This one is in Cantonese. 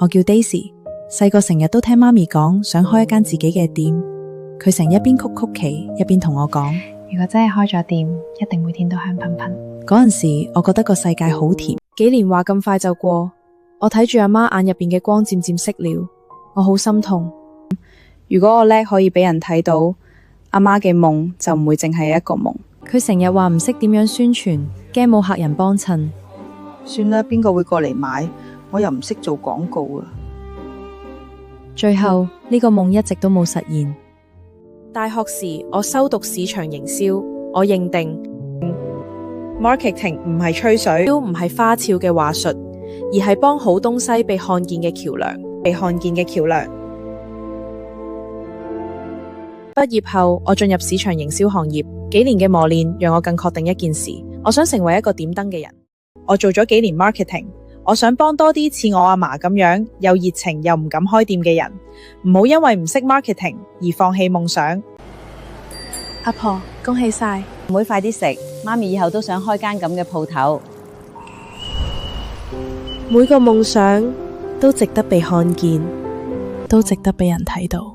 我叫 Daisy， 細個成日都聽媽咪講想開一間自己嘅店，佢成一邊曲曲奇一邊同我講，如果真係開咗店，一定每天都香噴噴。嗰陣時我覺得個世界好甜。幾年話咁快就過，我睇住阿媽眼入邊嘅光漸漸熄了，我好心痛。如果我叻可以俾人睇到，阿媽嘅夢就唔會淨係一個夢。佢成日話唔識點樣宣傳，驚冇客人幫襯。算啦，邊個會過嚟買？我又唔識做廣告啊！最後呢個夢一直都冇實現。大學時我修讀市場營銷，我認定 marketing 唔係吹水，都唔係花俏嘅話術，而係幫好東西被看見嘅橋梁。畢業後，我進入市場營銷行業，幾年嘅磨練讓我更確定一件事：我想成為一個點燈嘅人。我做咗幾年 marketing， 我想幫多啲似我阿嫲咁樣有熱情又唔敢開店嘅人，唔好因為唔識 marketing 而放棄夢想。阿婆，恭喜晒！妹快啲食，媽咪以後都想開間咁嘅鋪頭。每個夢想都值得被看見，都值得俾人睇到。